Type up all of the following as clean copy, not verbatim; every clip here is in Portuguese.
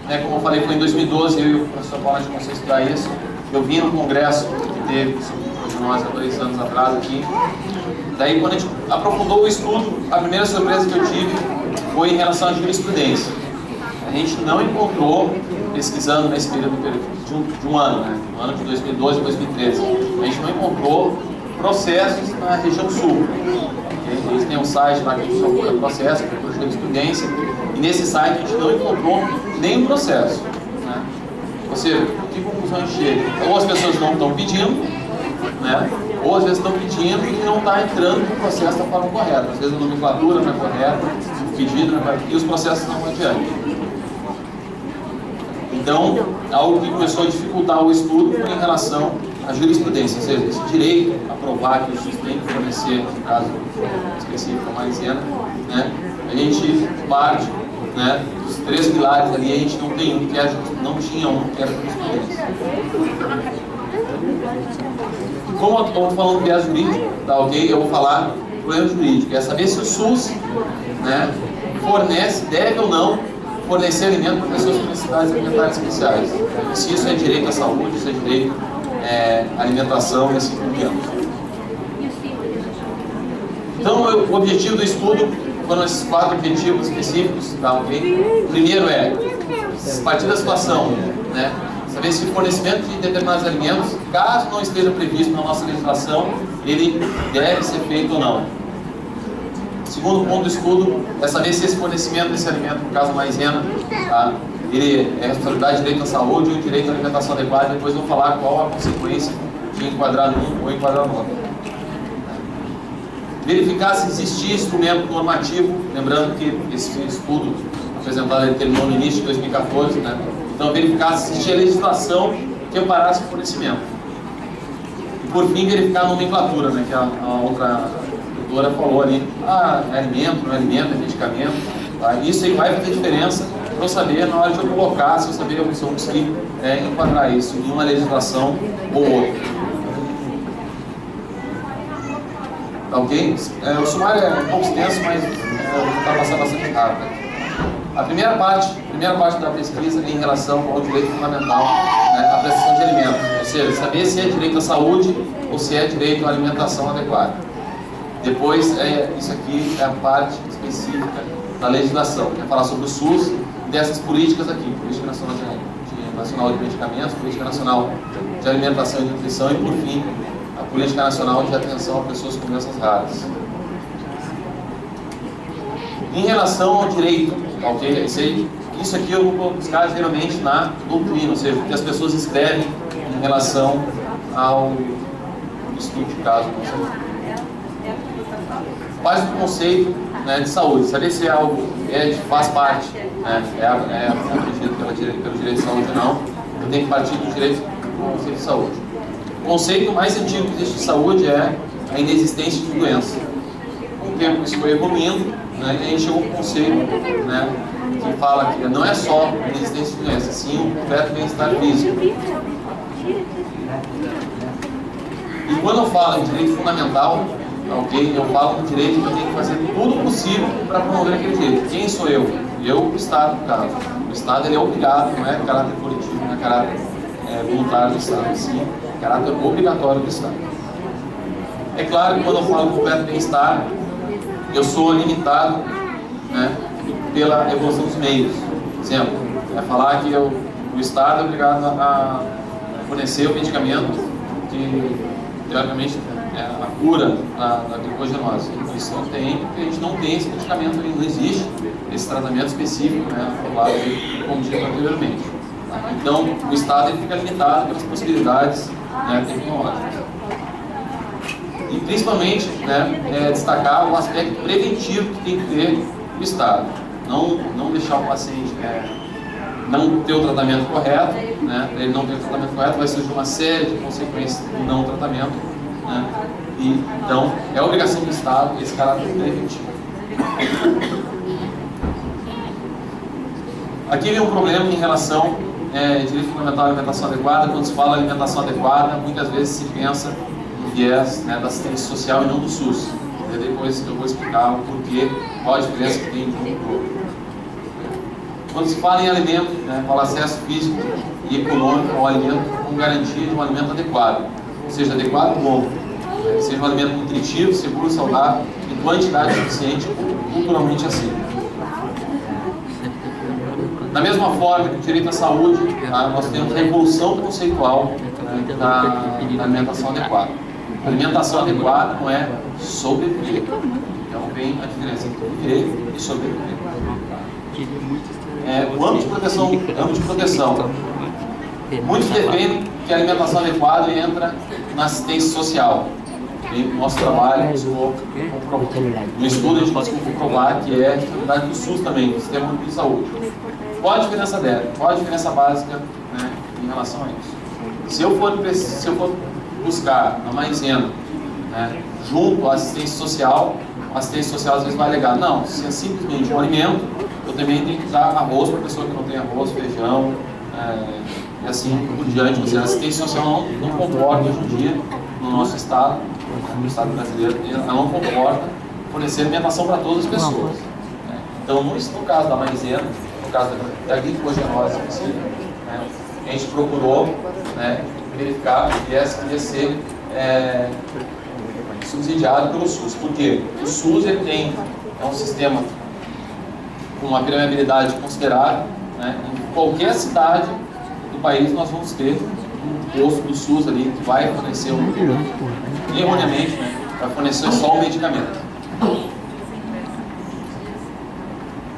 né, como eu falei, foi em 2012, eu e o professor Paulo, a gente começou a estudar isso. Eu vim no congresso que teve de nós há 2 anos atrás aqui. Daí, quando a gente aprofundou o estudo, a primeira surpresa que eu tive foi em relação à jurisprudência. A gente não encontrou, pesquisando nesse período de um ano, né, no ano de 2012 e 2013, a gente não encontrou processos na região sul. Eles têm um site lá que a gente procura processo, procura jurisprudência, e nesse site a gente não encontrou nenhum processo, né? Ou seja, que conclusão a gente chega? Ou as pessoas não estão pedindo, né? Ou às vezes estão pedindo e não está entrando no processo da forma correta. Às vezes a nomenclatura não é correta, o pedido não é correto, e os processos não vão adiante. Então, algo que começou a dificultar o estudo foi em relação à jurisprudência, ou seja, esse direito a provar que o SUS tem que fornecer, no caso específico, a maisena, né? A gente parte, né, dos 3 pilares ali, a gente não tem um, que era, não tinha um, que era a jurisprudência. Como eu estou falando do viés jurídico, tá ok? Eu vou falar do problema jurídico, é saber se o SUS, né, fornece, deve ou não fornecer alimento para pessoas com necessidades alimentares especiais. Se isso é direito à saúde, se é direito à alimentação e assim por diante. Então, o objetivo do estudo foram esses 4 objetivos específicos, tá ok? O primeiro é, a partir da situação, né, saber se o fornecimento de determinados alimentos, caso não esteja previsto na nossa legislação, ele deve ser feito ou não. Segundo ponto do estudo é saber se esse fornecimento desse alimento, no caso a maisena, tá, ele é responsabilidade de direito à saúde ou direito à alimentação adequada. Depois vou falar qual a consequência de enquadrar num ou enquadrar no outro. Verificar se existia instrumento normativo, lembrando que esse estudo apresentado ele terminou no início de 2014, né? Então verificar se existia legislação que amparasse o fornecimento. E por fim verificar a nomenclatura, né, que a outra doutora falou ali, é alimento, não é alimento, é medicamento, tá? Isso aí vai fazer diferença para eu saber na hora de eu colocar, se eu conseguir enquadrar isso em uma legislação ou outra. Tá ok? O sumário é um pouco extenso, mas vou tentar passar bastante rápido. A primeira parte da pesquisa é em relação ao direito fundamental, né, à prestação de alimentos, ou seja, saber se é direito à saúde ou se é direito à alimentação adequada. Depois, isso aqui é a parte específica da legislação, que é falar sobre o SUS e dessas políticas aqui, Política Nacional de Medicamentos, Política Nacional de Alimentação e Nutrição e, por fim, a Política Nacional de Atenção a Pessoas com Doenças Raras. Em relação ao direito, ok? Isso aqui eu vou buscar geralmente na doutrina, ou seja, o que as pessoas escrevem em relação ao estudo de caso. Faz o conceito, né, de saúde, saber se é algo que faz parte, né, protegido pelo direito de saúde ou não, eu tenho que partir do direito do conceito de saúde. O conceito mais antigo que existe de saúde é a inexistência de doença. Com o tempo isso foi evoluindo, né, e a gente chegou a um conceito, né, que fala que não é só a inexistência de doença, sim o completo bem-estar físico. E quando eu falo em direito fundamental, ok, eu falo no direito que eu tenho que fazer tudo possível para promover aquele direito. Quem sou eu? Eu, o Estado, no caso. O Estado ele é obrigado, não é caráter coletivo, não é caráter voluntário do Estado, sim, é caráter obrigatório do Estado. É claro que quando eu falo completo bem-estar, eu sou limitado, né, pela evolução dos meios. Por exemplo, é falar que o Estado é obrigado a fornecer o medicamento que, teoricamente, a cura da glicogenose. Isso não tem, porque a gente não tem esse medicamento, não existe esse tratamento específico, né, como dito anteriormente. Então, o Estado ele fica limitado pelas possibilidades, né, tecnológicas. E, principalmente, né, destacar o aspecto preventivo que tem que ter o Estado. Não deixar o paciente não ter o tratamento correto, né, ele não ter o tratamento correto, vai surgir uma série de consequências do não tratamento, né, e, então, é obrigação do Estado esse caráter preventivo. Aqui vem um problema em relação direito fundamental à alimentação adequada. Quando se fala alimentação adequada, muitas vezes se pensa no viés, né, da assistência social e não do SUS. E depois eu vou explicar o porquê, qual a diferença que tem entre um e outro. Quando se fala em alimento, né, fala acesso físico e econômico ao alimento com garantia de um alimento adequado. Ou seja, adequado como? Seja um alimento nutritivo, seguro, saudável, em quantidade suficiente, culturalmente aceitável. Da mesma forma que o direito à saúde, tá, nós temos a evolução conceitual, né, da alimentação adequada. A alimentação adequada não é sobreviver. Então vem a diferença entre viver e sobreviver. O âmbito de proteção. Muitos defendem que a alimentação adequada entra na assistência social. E no nosso trabalho, no estudo, a gente conseguiu comprovar que é a atividade do SUS também, do Sistema Único de Saúde. Qual a diferença dela? Qual a diferença básica, né, em relação a isso? Se eu for buscar na maisena, né, junto à assistência social, a assistência social às vezes vai alegar, não, se é simplesmente um alimento, eu também tenho que dar arroz para a pessoa que não tem arroz, feijão, e assim por diante. Ou seja, a assistência social não comporta hoje em dia, no nosso estado, no estado brasileiro, ela não comporta fornecer alimentação para todas as pessoas. Né? Então, no caso da maisena, no caso da glicogenose, a gente procurou, né, verificar que essa podia ser subsidiado pelo SUS. Por quê? O SUS é um sistema com uma permeabilidade considerável, né? Em qualquer cidade do país nós vamos ter um posto do SUS ali que vai fornecer erroneamente, né, vai fornecer só o medicamento.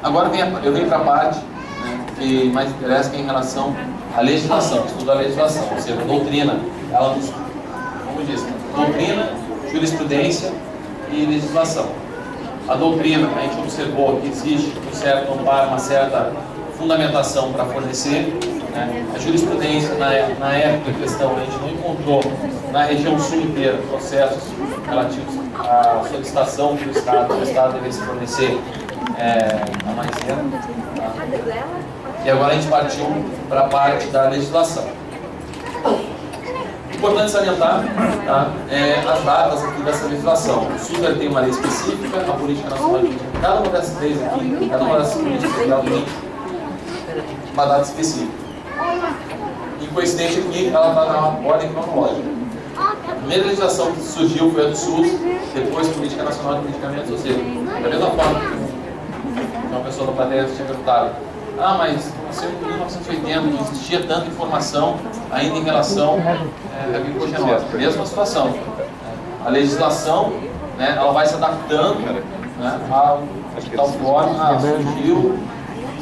Agora eu venho para a parte, né, que mais interessa, que é em relação à legislação, estudo da legislação, ou seja, a doutrina, ela nos, como diz, doutrina, jurisprudência e legislação. A doutrina, a gente observou que existe um certo amparo, uma certa fundamentação para fornecer, né? A jurisprudência, na época em questão, a gente não encontrou na região sul inteira processos relativos à solicitação que o Estado devesse fornecer a maisena. Tá? E agora a gente partiu para a parte da legislação. Importante salientar, tá, as datas aqui dessa legislação. O SUS tem uma lei específica, a Política Nacional de Política. Cada uma dessas leis aqui, cada uma dessas políticas tem uma data específica. E coincidente aqui, ela está na ordem cronológica. A primeira legislação que surgiu foi a do SUS, depois Política Nacional de Medicamentos, ou seja, da mesma forma que uma pessoa da plateia tinha perguntado, mas nasceu em 1980, não existia tanta informação ainda em relação à glicogenose. Mesma situação. A legislação, né, ela vai se adaptando, né, de tal forma, surgiu,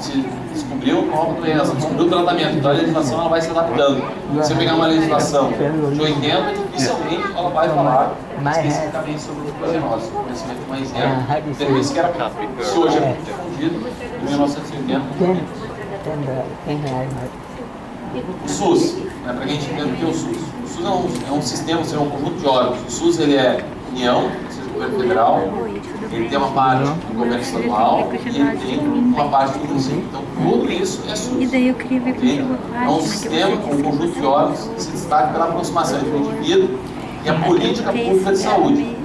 se descobriu uma nova doença, descobriu o tratamento. Então a legislação ela vai se adaptando. Se eu pegar uma legislação de 80, dificilmente ela vai falar especificamente sobre glicogenose. O conhecimento mais zero, serviço que era se hoje é difundido em 1980. O SUS, né, para quem entender o que é o SUS. O SUS é um sistema, é um conjunto de órgãos. O SUS ele é União, ou seja, governo federal, ele tem uma parte do governo estadual e ele tem uma parte do município. Então, tudo isso é SUS. E daí eu queria ver contigo. É um sistema, um conjunto de órgãos que se destaca pela aproximação entre o indivíduo e a política pública de saúde.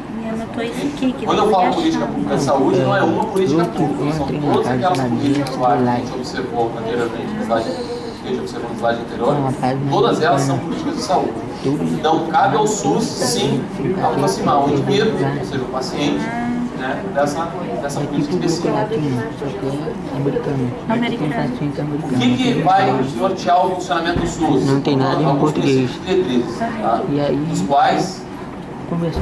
Quando eu falo política pública de saúde, não é uma política pública, são todas aquelas políticas lá que a gente observou anteriormente no slide, que a gente observou no slide anterior, todas elas são políticas de saúde. Então, cabe ao SUS, sim, aproximar o indivíduo, ou seja, o paciente, né, dessa política específica. O que vai nortear o funcionamento do SUS? Não tem nada em português. Tá? Dos quais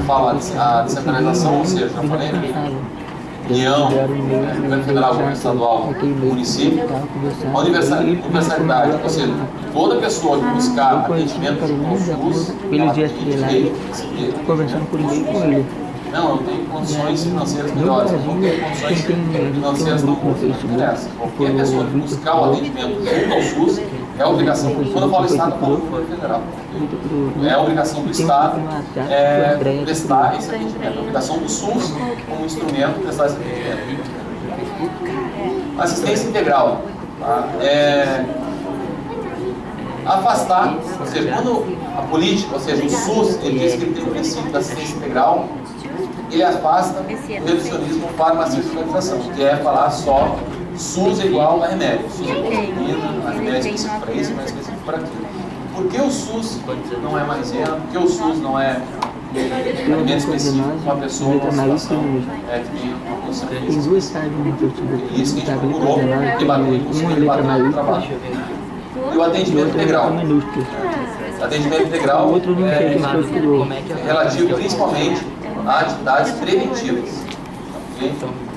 fala a descentralização, ou seja, já falei, União, governo federal, governo estadual, município, a universalidade, ou seja, toda pessoa que buscar atendimento no SUS, ela tem direito a receber. Conversando por e-mail com ele. Não, eu tenho condições financeiras melhores, eu não tenho condições financeiras não interessa. Qualquer pessoa que buscar o atendimento junto ao SUS é a obrigação. Quando eu falo Estado, eu falo do governo federal. É a obrigação do Estado prestar esse atendimento. É a obrigação do SUS, como instrumento, prestar esse atendimento. Assistência integral. Tá? Afastar, ou seja, quando a política, ou seja, o SUS, ele diz que ele tem o princípio da assistência integral, ele afasta o reducionismo farmacêutico, que é falar só SUS é igual a remédio. SUS é igual a insulina, a remédio é específico para isso, remédio é específico para aquilo. Por que o SUS não é maisena? Por que o SUS não é alimento específico para uma pessoa com uma situação que tem uma condição de Tem duas saídas no e isso que a gente procurou debater, conseguiu debater no trabalho. E o atendimento integral. Atendimento integral é relativo principalmente a atividades preventivas. Okay?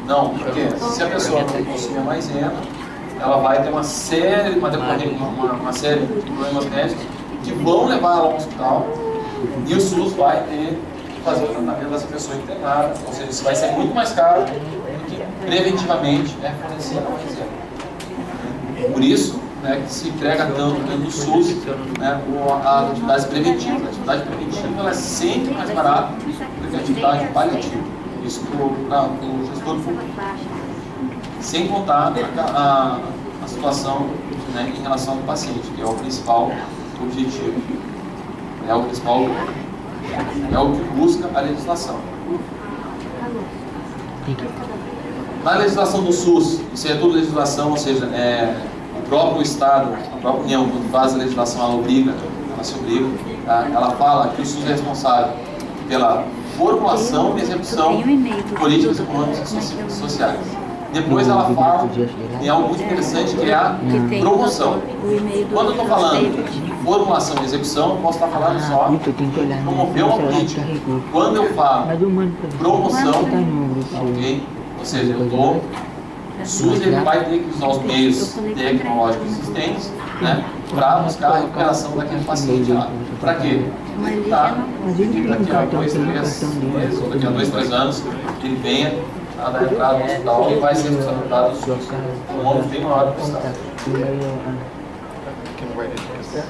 Não, porque se a pessoa não consumir maisena, ela vai ter uma série de problemas médicos que vão levar ela ao hospital e o SUS vai fazer o tratamento dessa pessoa internada, ou seja, isso vai ser muito mais caro do que preventivamente fornecer a maisena. Por isso, que se entrega tanto dentro do SUS a atividades preventivas. A atividade preventiva ela é sempre mais barata do que a atividade paliativa. Isso para o gestor público. Sem contar a situação em relação ao paciente, que é o principal objetivo. É o que busca a legislação. Na legislação do SUS, isso é tudo legislação, ou seja, o próprio Estado, a própria União, quando faz a legislação, ela se obriga, tá? Ela fala que o SUS é responsável pela formulação e execução de políticas econômicas e sociais. Depois ela fala em algo muito interessante, que é a promoção. Quando eu estou falando de formulação e execução, eu posso estar falando só promover uma política. Quando eu falo promoção, ok? Ou seja, o SUS ele vai ter que usar os meios tecnológicos existentes para buscar a recuperação daquele paciente lá. Para quê? Daqui a 2, 3 meses, ou daqui a 2, 3 anos, ele venha da entrada no hospital e vai ser responsabilizado do SUS. Um ônus bem maior do Estado.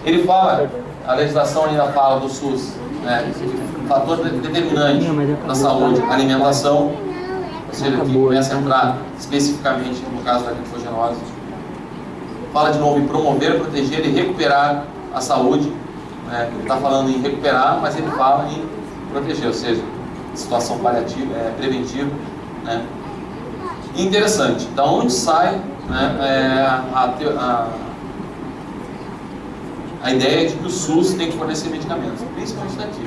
Ele fala, a legislação ainda fala do SUS, fator determinante da saúde, alimentação, ou seja, que começa a entrar especificamente no caso da glifogenose. Fala de novo em promover, proteger e recuperar a saúde. Ele está falando em recuperar, mas ele fala em proteger, ou seja, situação paliativa, preventiva. E interessante, da onde sai a ideia de que o SUS tem que fornecer medicamentos, principalmente daqui.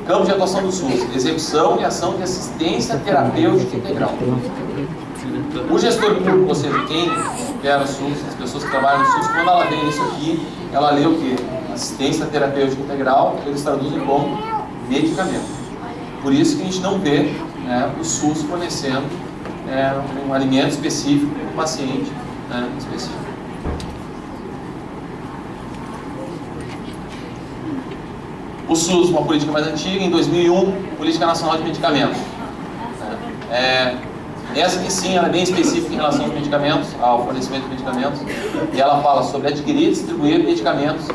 Campo de atuação do SUS: execução e ação de assistência terapêutica integral. O gestor público, ou seja, quem opera o SUS, as pessoas que trabalham no SUS, quando ela vê isso aqui, ela lê o quê? Assistência terapêutica integral, eles traduzem como medicamento. Por isso que a gente não vê o SUS fornecendo um alimento específico para um paciente específico. O SUS, uma política mais antiga, em 2001, Política Nacional de Medicamentos. Essa aqui sim, ela é bem específica em relação aos medicamentos, ao fornecimento de medicamentos, e ela fala sobre adquirir e distribuir medicamentos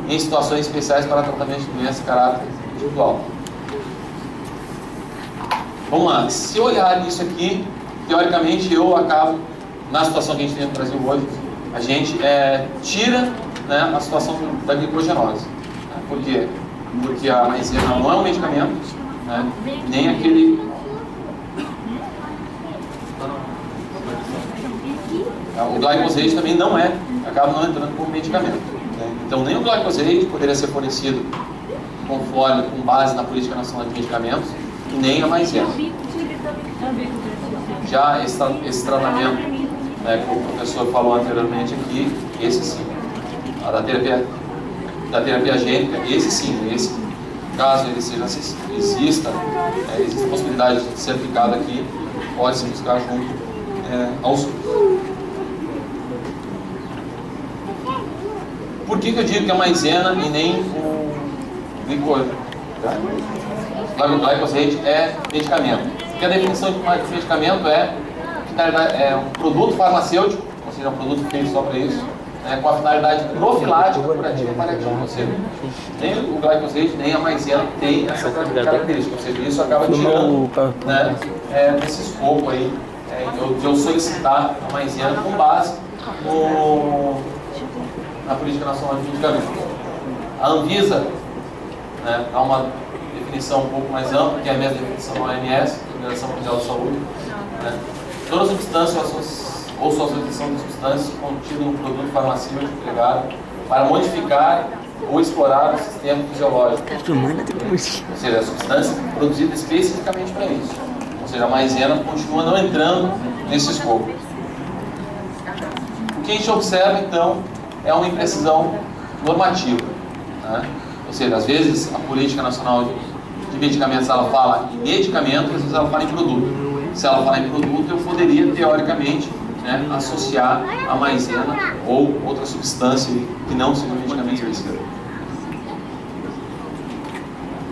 em situações especiais para tratamento de doenças de caráter individual. Vamos lá, se eu olhar isso aqui, teoricamente eu acabo, na situação que a gente tem no Brasil hoje, a gente tira a situação da glicogenose. Por quê? Porque a maisena não é um medicamento, nem aquele... O glicosate também não acaba não entrando como medicamento. Então nem o glicosate poderia ser fornecido com base na Política Nacional de Medicamentos, e nem a maisena. Já esse tratamento, que o professor falou anteriormente aqui, esse sim. A da terapia gênica, esse sim. Esse, caso ele seja, exista a possibilidade de ser aplicado aqui, pode se buscar junto ao SUS. Por que eu digo que a maisena e nem o glicosate é medicamento? Porque a definição de medicamento é um produto farmacêutico, ou seja, um produto feito só para isso, com a finalidade profilática, curativa e paliativa. Ou seja, nem o glicosate nem a maisena tem essa característica, ou seja, isso acaba tirando desse escopo aí, de eu solicitar a maisena com base na Política Nacional de Medicamentos. A Anvisa dá uma definição um pouco mais ampla, que é a mesma definição da OMS, Organização Mundial de Saúde, toda substância ou sua associação de substâncias contida no produto farmacêutico empregado para modificar ou explorar o sistema fisiológico. Ou seja, a substância produzida especificamente para isso. Ou seja, a maisena continua não entrando nesse escopo. O que a gente observa, então, é uma imprecisão normativa, né? Ou seja, às vezes a Política Nacional de Medicamentos ela fala em medicamento, às vezes ela fala em produto. Se ela falar em produto, eu poderia, teoricamente, né, associar a maisena ou outra substância que não seja um medicamento específico.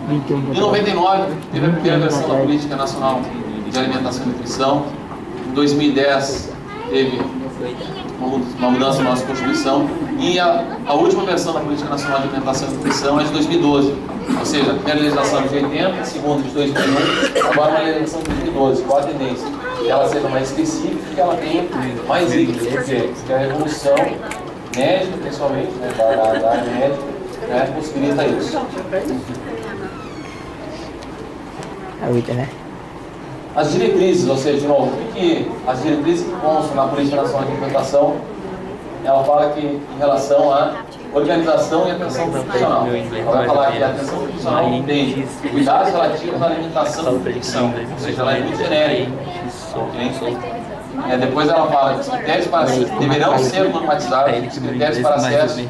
Em 99, teve a primeira versão da Política Nacional de Alimentação e Nutrição. Em 2010, teve uma mudança na nossa Constituição. E a última versão da Política Nacional de Alimentação e Nutrição é de 2012. Ou seja, a primeira legislação de 80, a segunda de 2001, agora uma legislação de 2012. Qual a tendência? Que ela seja mais específica e que ela tenha mais itens. Por quê? Porque a revolução médica, principalmente, né, da área médica, né, possibilita isso. As diretrizes, ou seja, de novo, o que as diretrizes que constam na Política Nacional de Alimentação, ela fala que em relação à organização e atenção profissional. Ela vai falar que a atenção profissional tem cuidados relativos à alimentação e nutrição, ou seja, ela é muito genérica. Okay? Depois ela fala que os critérios deverão ser normatizados, os critérios para acesso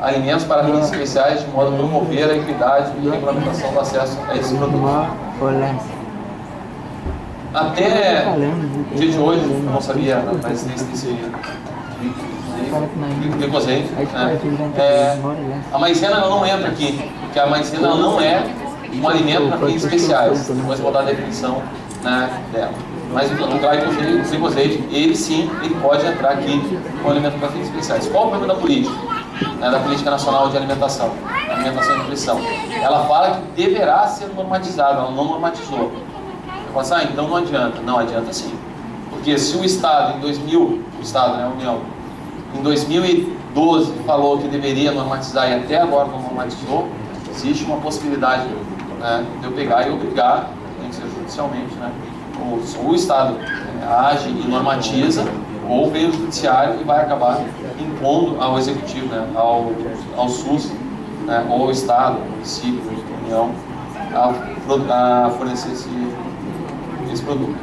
a alimentos para fins especiais, de modo a promover a equidade e regulamentação do acesso a esse produto. Até o dia de hoje, eu não sabia da existência desse glicosato, a maisena ela não entra aqui, porque a maisena ela não é um alimento para fins especiais. Depois eu vou dar a definição, né, dela. Mas o glicosato, ele sim, ele pode entrar aqui como alimento para fins especiais. Qual o problema da política? Da Política Nacional de Alimentação e Nutrição? Ela fala que deverá ser normatizado, ela não normatizou. Eu falo assim, então não adianta. Não adianta sim. Porque se o Estado, a União, em 2012 falou que deveria normatizar e até agora não normatizou, existe uma possibilidade, né, de eu pegar e obrigar, tem que ser judicialmente, né? Ou o Estado age e normatiza, ou vem o Judiciário e vai acabar impondo ao Executivo, né, ao SUS, né, ou ao Estado, ao município, à União, a fornecer esse produto.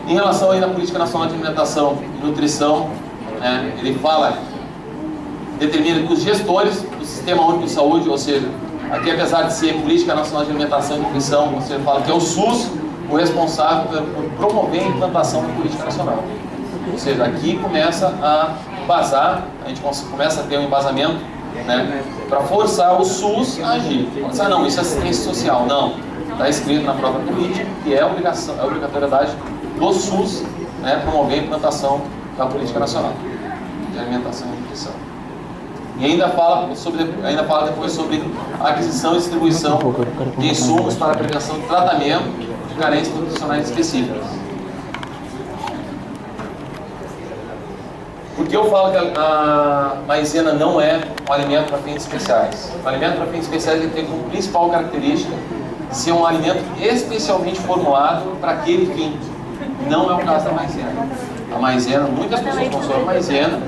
Em relação aí à Política Nacional de Alimentação e Nutrição, né, ele determina que os gestores do Sistema Único de Saúde, ou seja, aqui apesar de ser Política Nacional de Alimentação e Nutrição, você fala que é o SUS o responsável por promover a implantação da política nacional. Ou seja, aqui começa a embasar, a gente começa a ter um embasamento, né, para forçar o SUS a agir. Não, isso é assistência social. Não, está escrito na própria política que é a obrigatoriedade do SUS, né, promover a implantação da política nacional de alimentação e nutrição. E ainda fala depois sobre a aquisição e distribuição de insumos para a prevenção de tratamento de carências nutricionais específicas. Por que eu falo que a maisena não é um alimento para fins especiais? O alimento para fins especiais ele tem como principal característica de ser um alimento especialmente formulado para aquele fim. Não é o caso da maisena. A maisena, muitas pessoas consomem maisena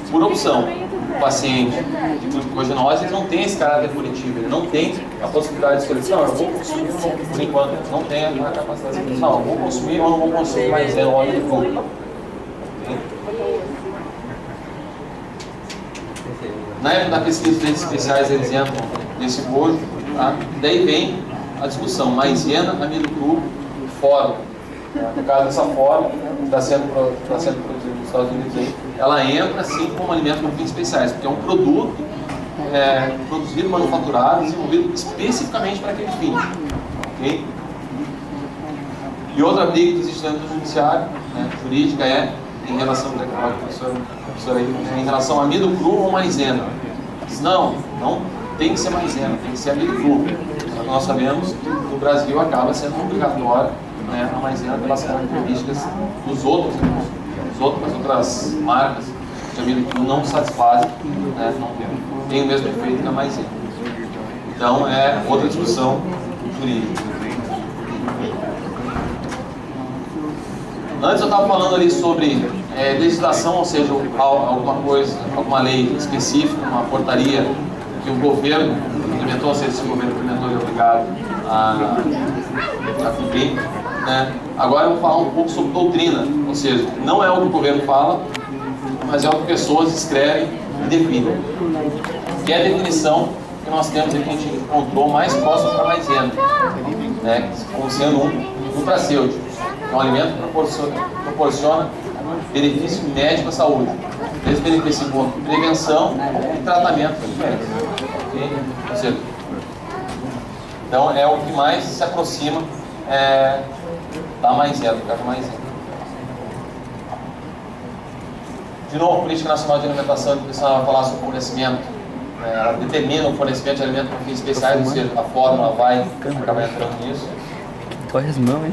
por opção. O paciente de glucogenose ele não tem esse caráter punitivo, ele não tem a possibilidade de escolher, não, eu vou consumir ou não, por enquanto, não tem a capacidade de escolher, não, eu vou consumir ou não vou consumir maisena, óleo de coco. Na época da pesquisa de leites especiais, eles entram nesse bojo, tá? Daí vem a discussão, maisena, amido cru, fórmula. No caso dessa fórmula, que está sendo produzida nos Estados Unidos, aí, ela entra assim como alimento para fins especiais, porque é um produto produzido, manufaturado, desenvolvido especificamente para aquele fim. Okay? E outra briga que existe dentro do judiciário, né, jurídica, é em relação em relação a amido cru ou maisena. Não tem que ser maisena, tem que ser amido cru. Nós sabemos que no Brasil acaba sendo obrigatório, né, a maisena pelas características das outras marcas de amido cru não satisfazem, né, não tem o mesmo efeito que a maisena. Então é outra discussão jurídica. Antes eu estava falando ali sobre legislação, ou seja, alguma coisa, alguma lei específica, uma portaria que o governo implementou, ou seja, se o governo implementou, ele é obrigado a cumprir, né? Agora eu vou falar um pouco sobre doutrina, ou seja, não é o que o governo fala, mas é o que pessoas escrevem e definem. Que é a definição que nós temos aqui, que a gente encontrou mais próximo para maisena, né? Como sendo um nutracêutico, que é um alimento que proporciona benefício médico à saúde. Esse benefício em prevenção e tratamento médico. Okay? Ou seja, então é o que mais se aproxima da maisena, do caso maisena. De novo, a Política Nacional de Alimentação e Nutrição vai falar sobre fornecimento. Ela determina o fornecimento de alimentos para fins especiais, ou seja, a fórmula vai acabar entrando nisso.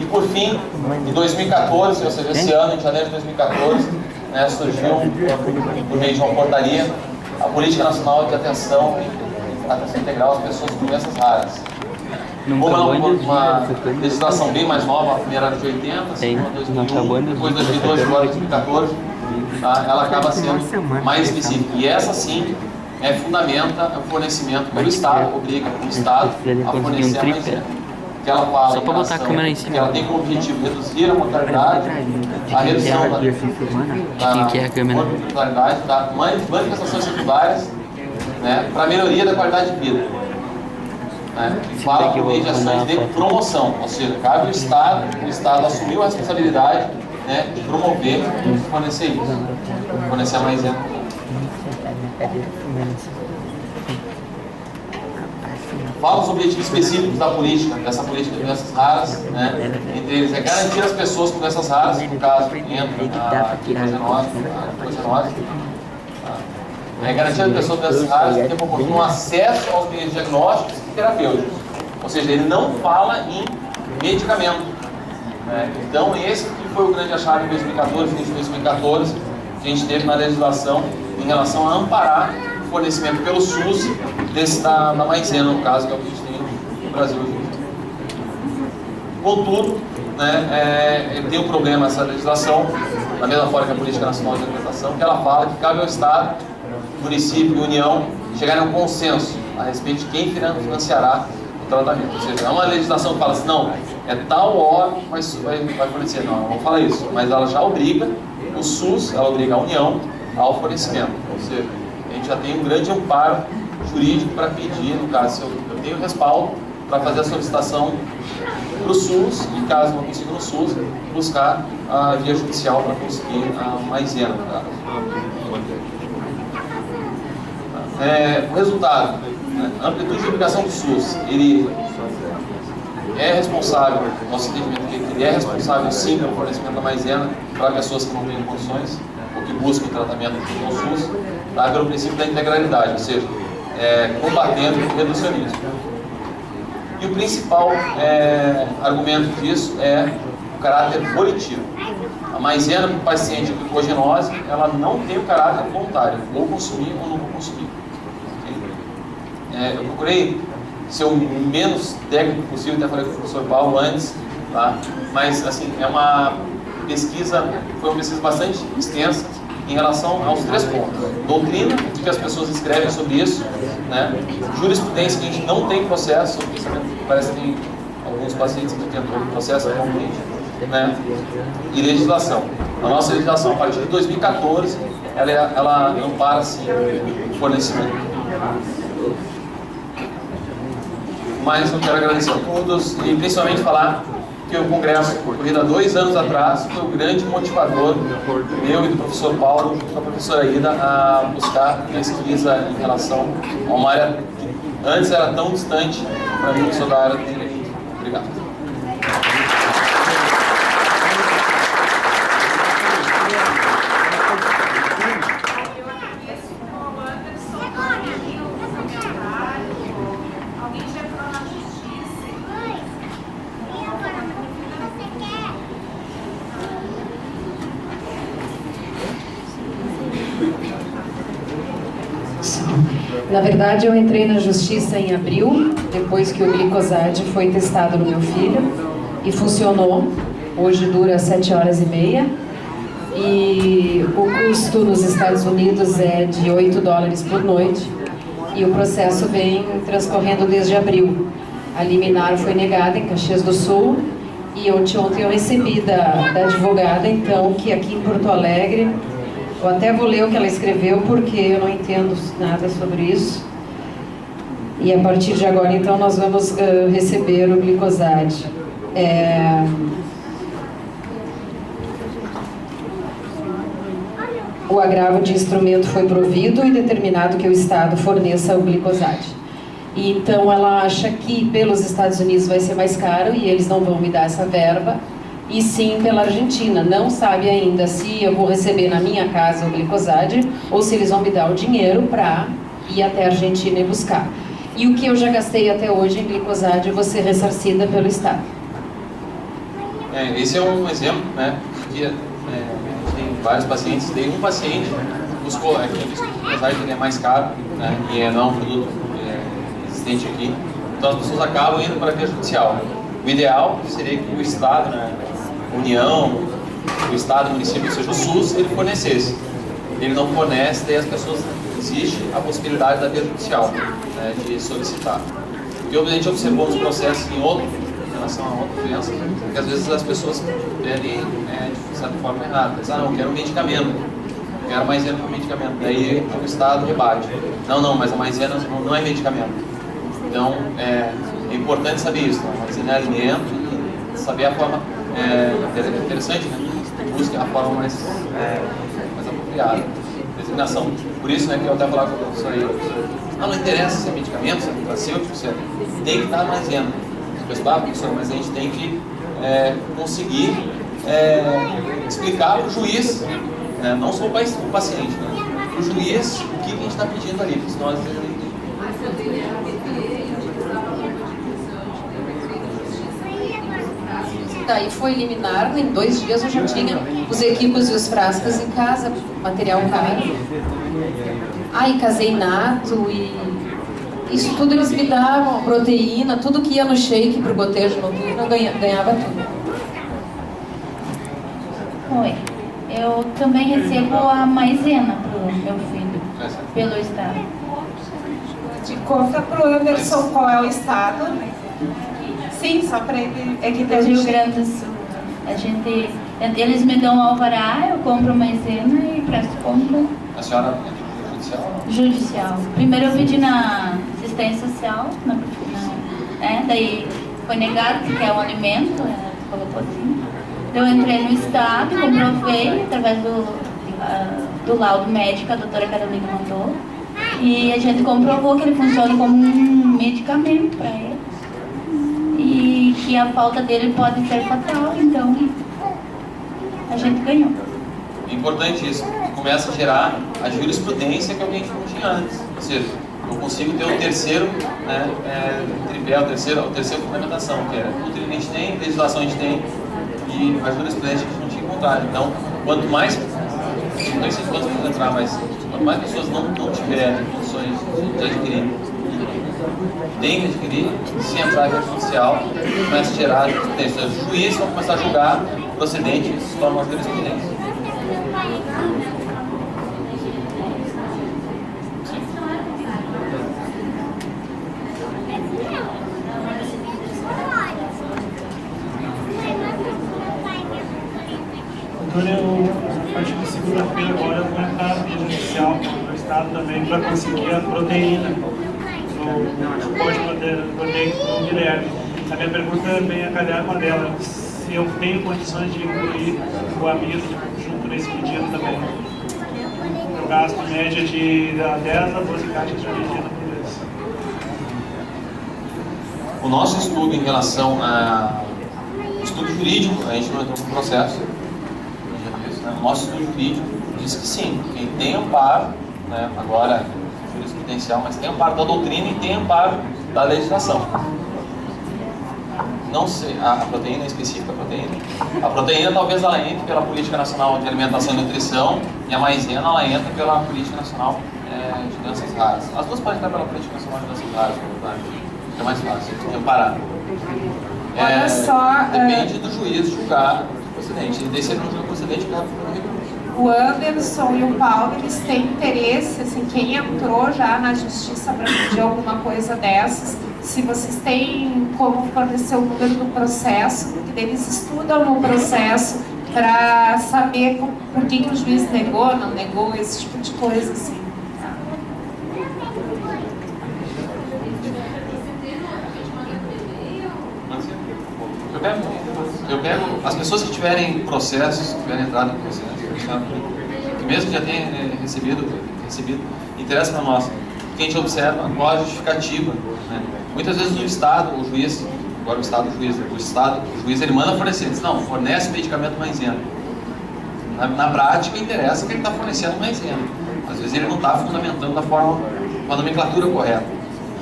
E por fim, em 2014, ou seja, esse ano, em janeiro de 2014, né, surgiu, por meio de uma portaria, a Política Nacional de Atenção Integral às Pessoas com Doenças Raras. Como é uma legislação bem mais nova, a primeira era de 80, a segunda 2001, depois 2012, agora 2014, tá? Ela acaba sendo mais específica. E essa sim fundamenta o fornecimento pelo Estado, obriga o Estado a fornecer a maisena. Que ela fala só para botar a câmera em cima. Que ela tem como objetivo reduzir a mortalidade, a redução da mortalidade, da manifestações secundárias, né, para a melhoria da qualidade de vida. Né, e fala por meio de ações de promoção, ou seja, cabe o Estado assumiu a responsabilidade, né, de promover e fornecer isso, fornecer a maisena. Fala os objetivos específicos dessa política de doenças raras, né? Entre eles é garantir as pessoas com doenças raras, no caso, entra a glucogenose, garantir as pessoas com doenças raras que proporcionam acesso aos meios diagnósticos e terapêuticos. Ou seja, ele não fala em medicamento. Né? Então, esse que foi o grande achado em 2014, fim de 2014, que a gente teve na legislação em relação a amparar o fornecimento pelo SUS da maisena, no caso, que é o que a gente tem no Brasil hoje. Contudo, né, tem um problema essa legislação, da mesma forma que a Política Nacional de Alimentação, que ela fala que cabe ao Estado, município e União chegarem a um consenso a respeito de quem financiará o tratamento. Ou seja, é uma legislação que fala assim, não, é tal órgão que vai fornecer. Não, não fala isso, mas ela já obriga o SUS, ela obriga a União ao fornecimento. Ou seja, a gente já tem um grande amparo jurídico para pedir, no caso, se eu tenho respaldo para fazer a solicitação para o SUS, e caso não consiga no SUS, buscar a via judicial para conseguir a maisena, no caso. O resultado, né? A amplitude de aplicação do SUS, ele é responsável, nosso entendimento que ele é responsável sim pelo fornecimento da maisena para pessoas que não têm condições ou que buscam tratamento no SUS, tá? Pelo princípio da integralidade, ou seja, combatendo o reducionismo. E o principal argumento disso é o caráter volitivo. A maisena para o paciente com glucogenose, ela não tem o caráter voluntário, vou consumir ou não vou consumir. Eu procurei ser o menos técnico possível, até falei com o professor Paulo antes, tá? Mas assim, foi uma pesquisa bastante extensa em relação aos 3 pontos. Doutrina, o que as pessoas escrevem sobre isso, né? Jurisprudência, que a gente não tem processo, parece que tem alguns pacientes que tentam processo atualmente, né? E legislação. A nossa legislação, a partir de 2014, ela ampara sim o fornecimento. Mas eu quero agradecer a todos e principalmente falar que o congresso, ocorrido há 2 anos atrás, foi o grande motivador meu e do professor Paulo, junto com a professora Ida, a buscar pesquisa em relação a uma área que antes era tão distante para mim, que sou da área do direito. Obrigado. Na verdade, eu entrei na justiça em abril, depois que o glicosaid foi testado no meu filho, e funcionou. Hoje dura 7 horas e meia. E o custo nos Estados Unidos é de $8 por noite. E o processo vem transcorrendo desde abril. A liminar foi negada em Caxias do Sul. E ontem eu recebi da advogada, então, que aqui em Porto Alegre, eu até vou ler o que ela escreveu, porque eu não entendo nada sobre isso. E a partir de agora, então, nós vamos receber o glifosato. O agravo de instrumento foi provido e determinado que o Estado forneça o glifosato. E então ela acha que pelos Estados Unidos vai ser mais caro e eles não vão me dar essa verba, e sim pela Argentina. Não sabe ainda se eu vou receber na minha casa o glifosato ou se eles vão me dar o dinheiro para ir até a Argentina e buscar. E o que eu já gastei até hoje em glifosato eu vou ser ressarcida pelo Estado. Esse é um exemplo, né? Que tem vários pacientes. Tem um paciente que buscou, que o glifosato é mais caro, né? E não é um produto existente aqui. Então as pessoas acabam indo para a via judicial. O ideal seria que o Estado, né, a União, o Estado, o município, ou seja, o SUS, ele fornecesse. Ele não fornece, daí as pessoas, existe a possibilidade da via judicial, né, de solicitar. Porque a gente observou nos processos em relação a outra doença, que às vezes as pessoas pedem de certa forma errada. Dizem, não, eu quero um medicamento, eu quero maisena para medicamento. Daí o Estado rebate. Não, mas a maisena não é medicamento. Então, é importante saber isso, né? A maisena é alimento e saber a forma interessante, né? Busque a forma mais apropriada. Designação. Por isso, né, que eu até falava com o professor aí, não interessa se é medicamento, se é farmacêutico, se tem que estar na maisena. Professor, mas a gente tem que conseguir explicar para o juiz, né? Não só para o paciente, né? Para o juiz o que a gente está pedindo ali, porque senão às vezes ele Daí foi liminar, em 2 dias eu já tinha os equipos e os frascos em casa, material caro. E caseinato e isso tudo eles me davam, proteína, tudo que ia no shake pro gotejo noturno, eu ganhava tudo. Oi, eu também recebo a maisena pro meu filho, pelo Estado. De conta pro Anderson qual é o estado. Sim, só para ele. É que Do Rio Grande do Sul. Eles me dão alvará, eu compro maisena e presto compra. A senhora é judicial? Judicial. Primeiro eu pedi na assistência social, daí foi negado porque é um alimento, colocou assim. Eu entrei no Estado, comprovei através do laudo médico, a doutora Carolina mandou. E a gente comprovou que ele funciona como um medicamento para ele. E que a falta dele pode ser fatal, então a gente ganhou. É importante isso, começa a gerar a jurisprudência que a gente não tinha antes. Ou seja, eu consigo ter o terceiro, né, tripé, o terceiro fundamentação, que é tudo que a gente tem, legislação a gente tem, e a jurisprudência que a gente não tinha encontrado. Então, quanto mais, não sei quantos vamos entrar, mas quanto mais pessoas não tiverem condições de adquirir, tem que adquirir, se entrar em judicial, começa a gerar jurisprudência. Os juízes vão começar a julgar procedente e se torna uma jurisprudência. Eu, a partir de segunda-feira agora, eu vou entrar na via judicial no Estado também para conseguir a proteína, no suporte proteico do Guilherme. A minha pergunta é bem a calhar uma delas, se eu tenho condições de incluir o amido junto nesse pedido também. Eu gasto média de 10 a 12 caixas de amidina por mês. O nosso estudo em relação ao estudo jurídico, a gente não entrou no processo, o nosso estudo jurídico diz que sim, quem tem amparo, né, agora jurisprudencial, mas tem amparo da doutrina e tem amparo da legislação. Não sei, a proteína específica, a proteína talvez ela entre pela Política Nacional de Alimentação e Nutrição e a maisena ela entra pela Política Nacional de Doenças Raras. As duas podem entrar pela Política Nacional de Doenças Raras, na verdade, é mais fácil de amparar. Olha só, depende do juiz julgar procedente. E daí se ele não julga procedente, cabe para o recurso. o Anderson e o Paulo, eles têm interesse, assim, quem entrou já na justiça para pedir alguma coisa dessas, se vocês têm como fornecer o número do processo, porque eles estudam no processo para saber por que o juiz negou, não negou, esse tipo de coisa, assim. Eu pego as pessoas que tiverem processos, que tiverem entrado em processo, que mesmo que já tenham recebido, interessa para nós, que a gente observa qual a justificativa. Né? Muitas vezes no Estado, o juiz, agora o juiz ele manda fornecer, diz, não, fornece medicamento maisena. Na prática, interessa que ele está fornecendo maisena. Às vezes ele não está fundamentando com a nomenclatura correta.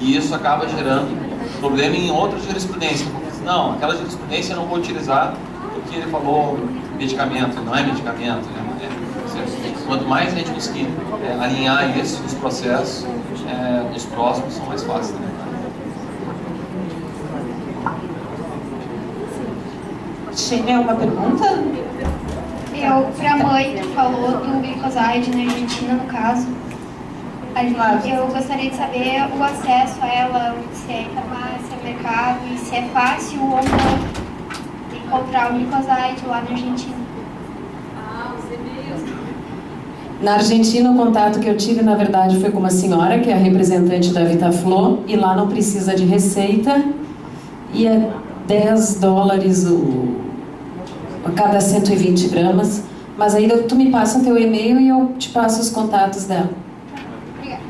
E isso acaba gerando problema em outras jurisprudências. Não, aquela jurisprudência eu não vou utilizar porque ele falou medicamento, não é medicamento. Né? Quanto mais a gente conseguir alinhar isso nos processos, nos próximos são mais fáceis. Né? Tem alguma pergunta? Pra mãe, tu falou do glicosaide na Argentina, no caso. Eu gostaria de saber o acesso a ela, se é em farmácia, mercado, e se é fácil ou não encontrar o glicosaide lá na Argentina. Na Argentina, o contato que eu tive, na verdade, foi com uma senhora, que é a representante da Vitaflo, e lá não precisa de receita, e é $10 a cada 120 gramas. Mas aí tu me passa o teu e-mail e eu te passo os contatos dela. Obrigada.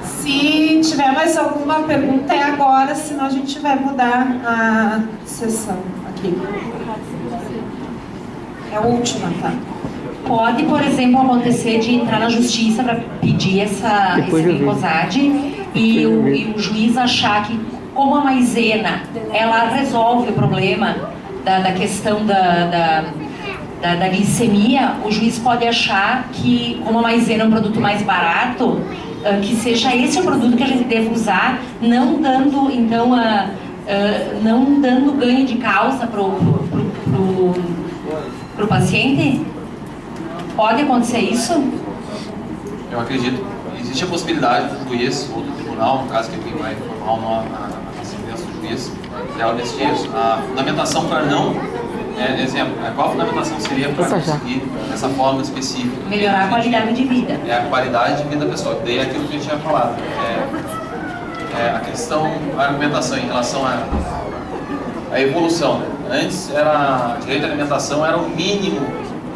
Se tiver mais alguma pergunta é agora, senão a gente vai mudar a sessão aqui. É a última, tá? Pode, por exemplo, acontecer de entrar na justiça para pedir esse glicosaide e o juiz achar que, como a maisena, ela resolve o problema da questão da glicemia, o juiz pode achar que, como a maisena é um produto mais barato, que seja esse o produto que a gente deve usar, não dando, então, não dando ganho de causa pro paciente? Pode acontecer isso? Eu acredito. Existe a possibilidade do juiz ou do tribunal, no caso que quem vai formar a sentença do juiz, decidir isso. A fundamentação para não... exemplo, qual a fundamentação seria para conseguir essa forma específica? Melhorar a qualidade de vida. É a qualidade de vida da pessoa. Daí é aquilo que a gente tinha falado. A questão, a argumentação em relação à evolução. Antes, direito à alimentação era o mínimo,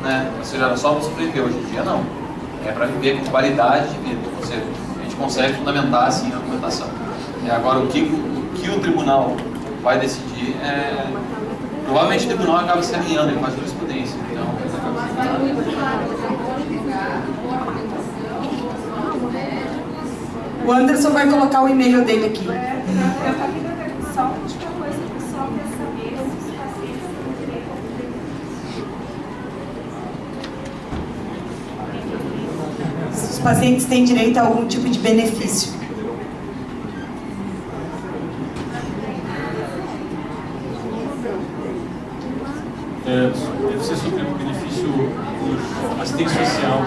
né? Ou seja, era só para sobreviver. Hoje em dia, não. É para viver com qualidade de vida. Ou seja, a gente consegue fundamentar, assim, a argumentação. Agora, o que o tribunal vai decidir provavelmente o tribunal acaba se alinhando, ele faz jurisprudência. Então, o Anderson vai colocar o e-mail dele aqui. Eu estava querendo só a última coisa que o pessoal quer saber se os pacientes têm direito a algum tipo de benefício. Deve ser sobre o benefício do assistência social.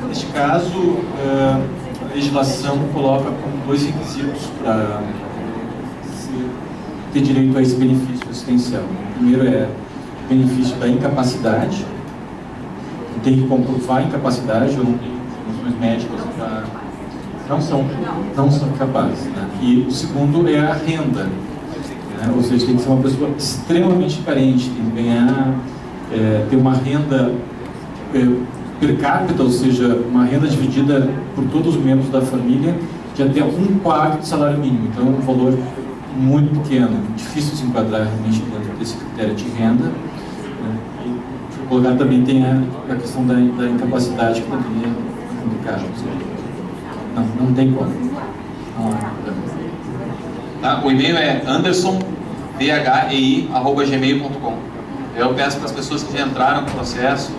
Neste caso, a legislação coloca como 2 requisitos para ter direito a esse benefício assistencial. O primeiro é o benefício da incapacidade, tem que comprovar a incapacidade ou não tem condições médicas para... não são capazes. Né? E o segundo é a renda. Ou seja, tem que ser uma pessoa extremamente carente, tem que ganhar, ter uma renda per capita, ou seja, uma renda dividida por todos os membros da família de até 1/4 do salário mínimo. Então é um valor muito pequeno, difícil de se enquadrar realmente dentro desse critério de renda. Né? E, por outro lado, também tem a questão da incapacidade, que também é complicado. Não tem como. O e-mail é andersondhei@gmail.com. Eu peço para as pessoas que já entraram no processo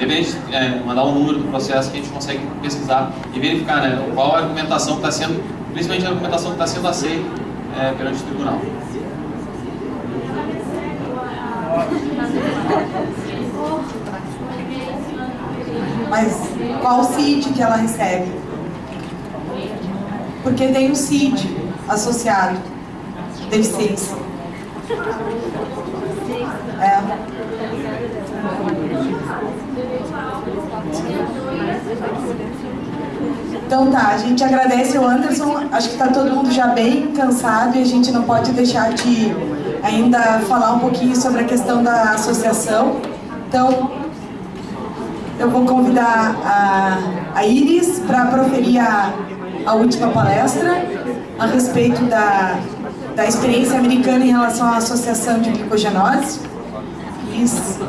Independente de mandar um número do processo que a gente consegue pesquisar e verificar, né, qual a argumentação que está sendo, principalmente a argumentação que está sendo aceita perante o tribunal. Mas qual CID que ela recebe? Porque tem um CID associado, deficiência. Então tá, a gente agradece o Anderson, acho que está todo mundo já bem cansado e a gente não pode deixar de ainda falar um pouquinho sobre a questão da associação. Então, eu vou convidar a Iris para proferir a última palestra a respeito da experiência americana em relação à associação de glicogenose. Isso.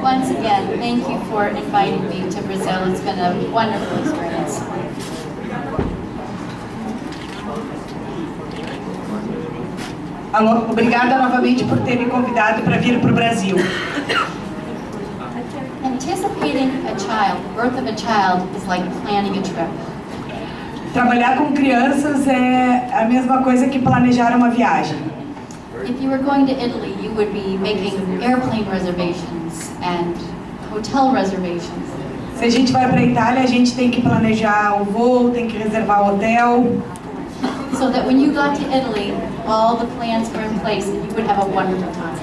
Once again, thank you for inviting me to Brazil. It's been a wonderful experience. Alô, obrigada novamente por ter me convidado para vir para o Brasil. Anticipating a child, the birth of a child, is like planning a trip. Trabalhar com crianças é a mesma coisa que planejar uma viagem. If you were going to Italy, you would be making airplane reservations and hotel reservations. Se a gente vai para a Itália, a gente tem que planejar o voo, tem que reservar o hotel. So that when you got to Italy, all the plans were in place and you would have a wonderful time.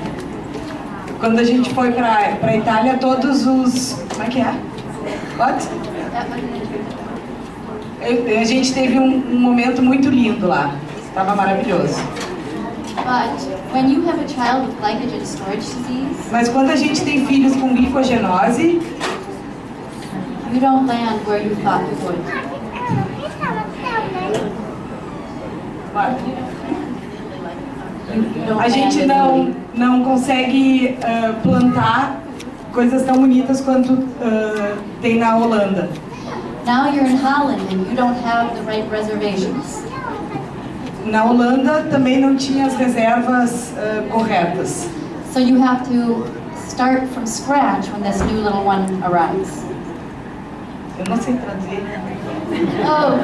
Quando a gente foi para a Itália, todos os... Como é que é? What? A gente teve um momento muito lindo lá. Estava maravilhoso. But when you have a child with glycogen storage disease, mas quando a gente tem filhos com glicogenose, you don't land where you thought you would. A gente não consegue plantar coisas tão bonitas quanto tem na Holanda. Now you're in Holland and you don't have the right reservations. Na Holanda também não tinha as reservas corretas. So you have to start from scratch when this new little one arrives. Eu não sei traduzir. Oh.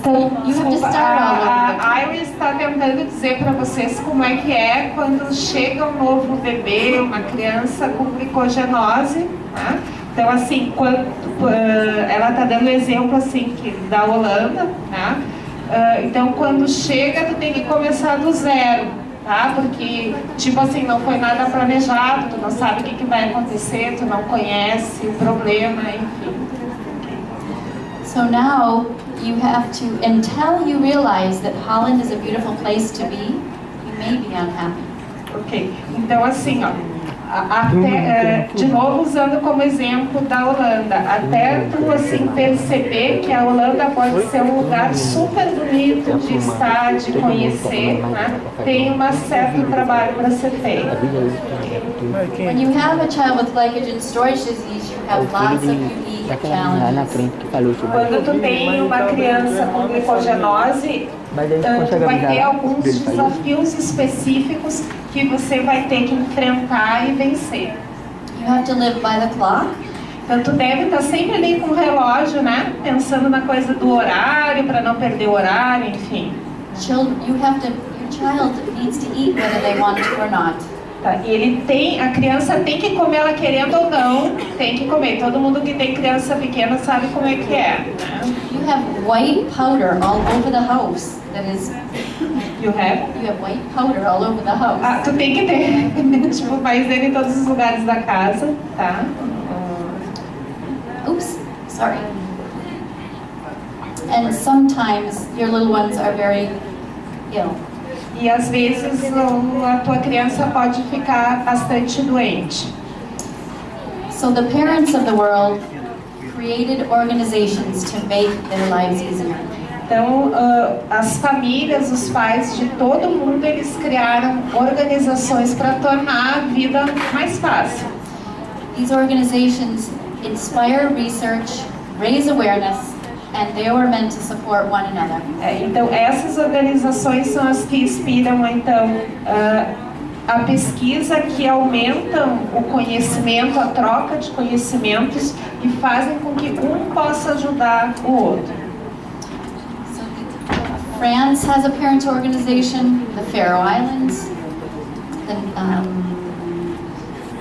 So you have to start all over. A Iris está tentando dizer para vocês como é que é quando chega um novo bebê, uma criança com glicogenose, tá? Então, assim, ela está dando exemplo assim, da Holanda, tá? Então, quando chega, tu tem que começar do zero, tá? Porque, tipo assim, não foi nada planejado, tu não sabe o que vai acontecer, tu não conhece o problema, enfim. So now you have to, until you realize that Holland is a beautiful place to be, you may be unhappy. Ok, então assim, ó. De novo usando como exemplo da Holanda, até tu assim perceber que a Holanda pode ser um lugar super bonito de estar, de conhecer, né? Tem um certo trabalho para ser feito. When you have a child with glycogen storage disease, you have lots of unique challenges. Quando tu tem uma criança com glicogenose, tu vai ter alguns desafios específicos que você vai ter que enfrentar e vencer. You have to live by the clock. Então tu deve estar sempre ali com o relógio, né? Pensando na coisa do horário, para não perder o horário, enfim. Your child needs to eat whether they want to or not. Tá, e a criança tem que comer, ela querendo ou não, tem que comer. Todo mundo que tem criança pequena sabe como é que é, né? You have white powder all over the house. That is, you have white powder all over the house. Ah, tu tem que ter, tipo, maisena em todos os lugares da casa, tá? Oops, sorry. And sometimes your little ones are very ill. E às vezes a tua criança pode ficar bastante doente. So the parents of the world created organizations to make their lives easier. Então, as famílias, os pais de todo mundo, eles criaram organizações para tornar a vida mais fácil. These organizations inspire research, raise awareness, and they were meant to support one another. Então, essas organizações são as que inspiram, então, a pesquisa, que aumentam o conhecimento, a troca de conhecimentos e fazem com que um possa ajudar o outro. France has a parent organization, the Faroe Islands,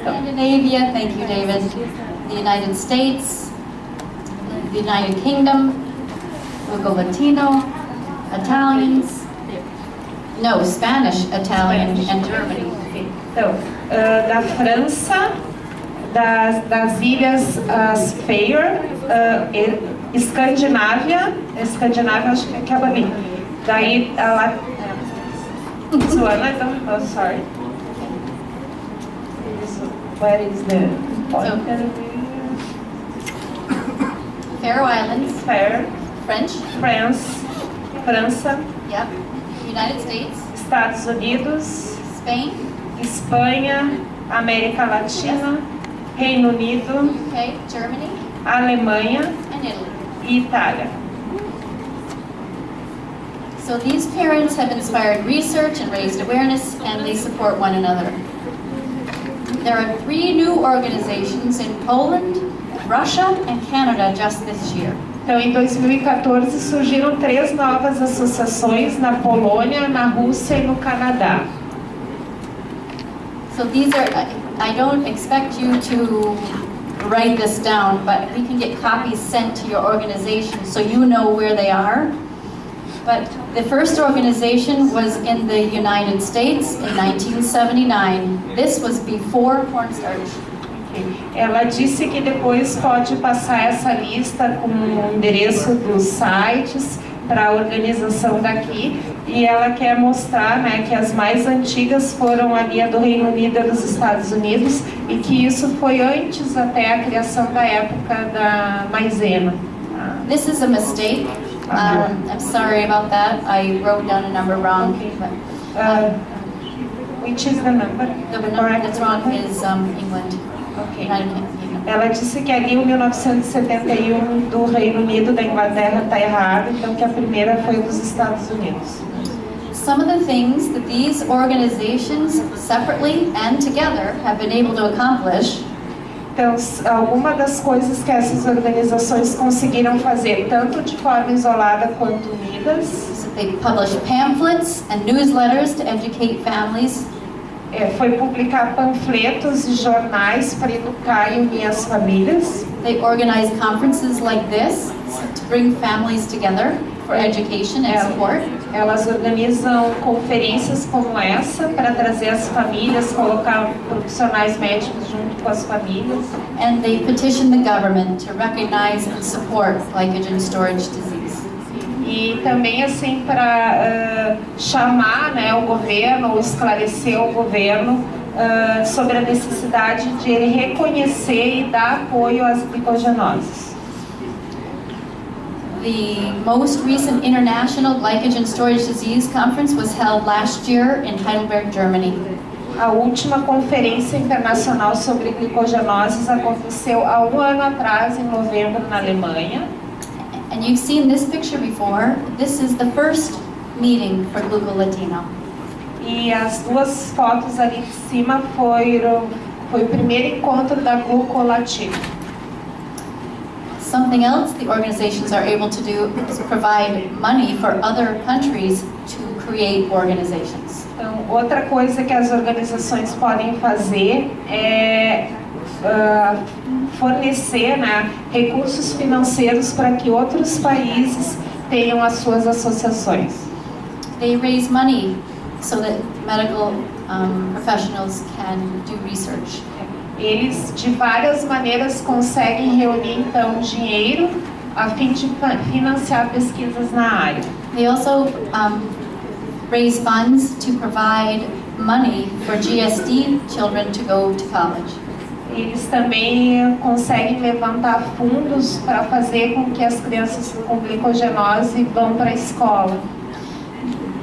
Scandinavia, thank you David, the United States, the United Kingdom, Grupo Latino, Italians, no, Spanish, Italian, and Germany. Então, da França, das ilhas Faroe, Escandinávia acho que acaba ali. Daí, Suana, I'm sorry. Where is the point? Faroe Islands. French. França. Yep. United States. Estados Unidos. Spain. Espanha. América Latina. Reino Unido. UK. Germany. Alemanha. And Italy. E Itália. So these parents have inspired research and raised awareness, and they support one another. There are 3 new organizations in Poland, Russia, and Canada just this year. Então, em 2014, surgiram 3 novas associações na Polônia, na Rússia e no Canadá. So these are, I don't expect you to write this down, but we can get copies sent to your organization so you know where they are. But the first organization was in the United States in 1979. This was before cornstarch. Ela disse que depois pode passar essa lista com o endereço dos sites para a organização daqui, e ela quer mostrar, né, que as mais antigas foram ali a do Reino Unido e dos Estados Unidos, e que isso foi antes até a criação da época da maisena. This is a mistake. I'm sorry about that. I wrote down a number wrong. But, which is the number? The number that's wrong is England. Okay. Ela disse que ali o 1971 do Reino Unido, da Inglaterra, está errado, então que a primeira foi dos Estados Unidos. Some of the things that these organizations, separately and together, have been able to accomplish. Então, alguma das coisas que essas organizações conseguiram fazer, tanto de forma isolada quanto unidas. So they publish pamphlets and newsletters to educate families. Foi publicar panfletos e jornais para educar e unir as famílias. They organize conferences like this to bring families together for education and support. Elas organizam conferências como essa para trazer as famílias, colocar profissionais médicos junto com as famílias. And they petition the government to recognize and support glycogen storage disease. E também assim para chamar, né, o governo, ou esclarecer o governo sobre a necessidade de ele reconhecer e dar apoio às glicogenoses. The most recent International Glycogen Storage Disease Conference was held last year in Heidelberg, Germany. A última conferência internacional sobre glicogenoses aconteceu há 1 ano atrás, em novembro, na Alemanha. And you've seen this picture before. This is the first meeting for Grupo Latino. E as 2 fotos ali de cima foi o primeiro encontro da Grupo Latino. Something else the organizations are able to do is provide money for other countries to create organizations. Então, outra coisa que as organizações podem fazer é fornecer, né, recursos financeiros para que outros países tenham as suas associações. They raise money so that medical professionals can do research. Eles, de várias maneiras, conseguem reunir, então, dinheiro a fim de financiar pesquisas na área. They also raise funds to provide money for GSD children to go to college. Eles também conseguem levantar fundos para fazer com que as crianças com glicogenose vão para a escola.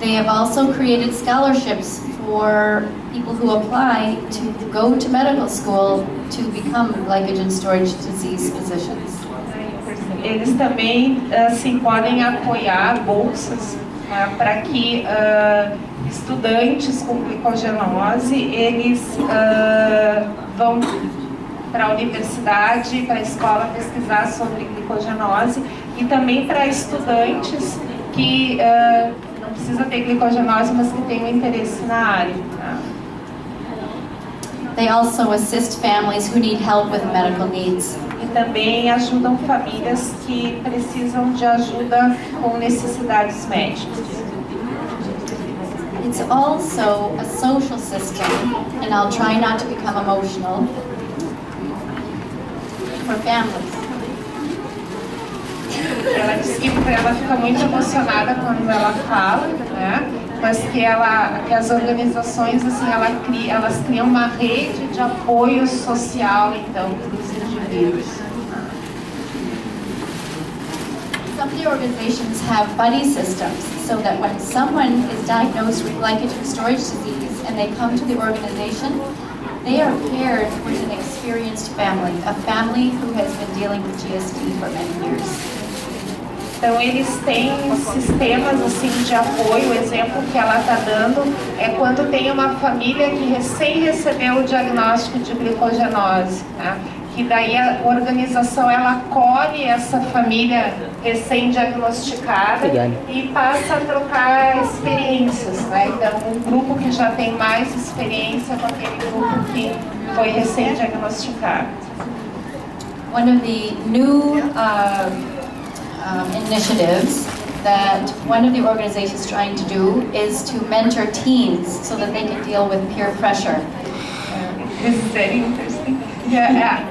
They have also created scholarships for people who apply to go to medical school to become glycogen storage disease physicians. Eles também assim, podem apoiar bolsas para que estudantes com glicogenose eles vão para a universidade, para a escola pesquisar sobre glicogenose, e também para estudantes que não precisa ter glicogenose, mas que tenham interesse na área. They also assist families who need help with medical needs. E também ajudam famílias que precisam de ajuda com necessidades médicas. It's also a social system, and I'll try not to become emotional, for families. Ela diz que ela fica muito emocionada quando ela fala, né? Mas que as organizações assim, elas criam uma rede de apoio social então para os indivíduos. Some of the organizations have buddy systems, so that when someone is diagnosed with glycogen storage disease and they come to the organization, they are paired with an experienced family, a family who has been dealing with GSD for many years. Então eles têm sistemas assim de apoio. O exemplo que ela está dando é quando tem uma família que recém recebeu o diagnóstico de glicogenose, né? Que daí a organização ela acolhe essa família recém-diagnosticada e passa a trocar experiências, né? Então um grupo que já tem mais experiência com aquele grupo que foi recém-diagnosticado. One of the new initiatives that one of the organizations is trying to do is to mentor teens so that they can deal with peer pressure. This is very interesting.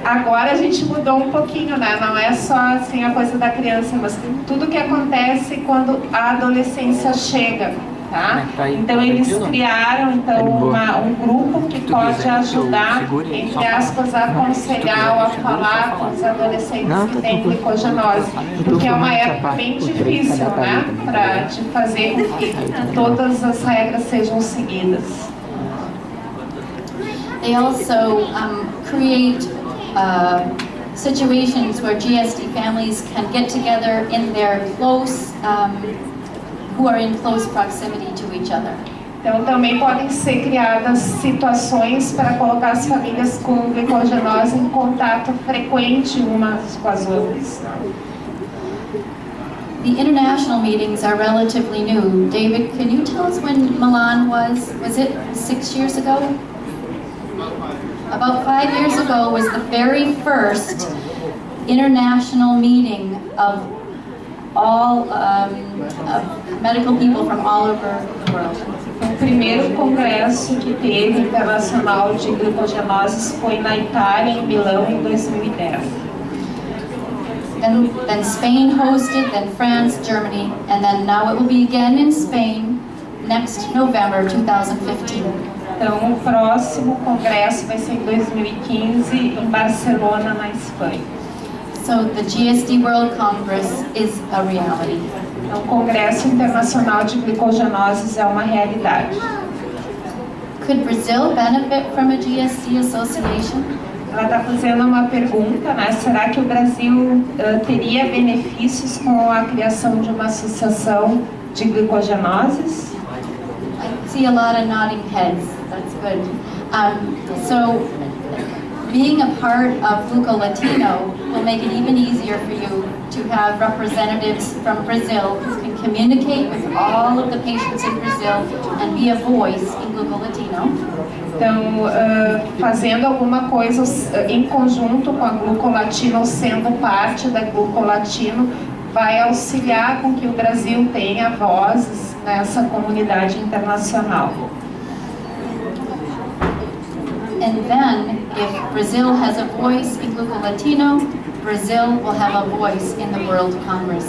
Agora a gente mudou um pouquinho, né? Não é só assim a coisa da criança, mas tudo que acontece quando a adolescência chega, tá? Então eles criaram um grupo que pode ajudar, entre aspas, a aconselhar ou a falar com os adolescentes que têm glicogenose, porque é uma época bem difícil, né? De fazer com que todas as regras sejam seguidas. They also create situations where GSD families can get together in their close, who are in close proximity to each other. Então também podem ser criadas situações para colocar as famílias com glicogenose em contato frequente umas com as outras. The international meetings are relatively new. David, can you tell us when Milan was? Was it 6 years ago? About 5 years ago was the very first international meeting of all medical people from all over the world. O primeiro congresso que teve internacional de glicogenoses foi na Itália, em Milão, em 2010. Then Spain hosted, then France, Germany, and then now it will be again in Spain next November 2015. Então, o próximo congresso vai ser em 2015 em Barcelona, na Espanha. So the GSD World Congress is a reality. Então, o Congresso Internacional de Glicogenoses é uma realidade. Could Brazil benefit from a GSD association? Ela está fazendo uma pergunta, né? Será que o Brasil teria benefícios com a criação de uma associação de glicogenoses? I see a lot of nodding heads. That's good. So, being a part of Gluco-Latino will make it even easier for you to have representatives from Brazil who can communicate with all of the patients in Brazil and be a voice in Gluco-Latino. Então, fazendo alguma coisa em conjunto com a Gluco-Latino, sendo parte da Gluco-Latino, vai auxiliar com que o Brasil tenha vozes nessa comunidade internacional. And then, if Brazil has a voice in Gluco-Latino, Brazil will have a voice in the World Congress.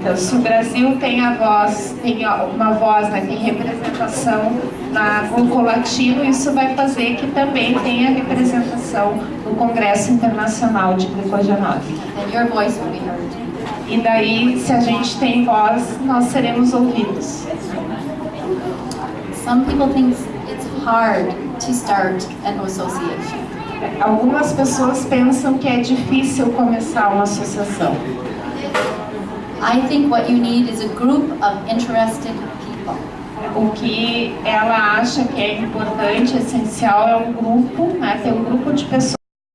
Então, se o Brasil tem a voz, tem uma voz, né, tem representação na Glucolatino, isso vai fazer que também tenha representação no Congresso Internacional de Glicogenose. And your voice will be heard. E daí, se a gente tem voz, nós seremos ouvidos. Some people think it's hard to start an association. Algumas pessoas pensam que é difícil começar uma associação. I think what you need is a group of interested people. O que ela acha que é importante, essencial, é um grupo, né? Ter um grupo de pessoas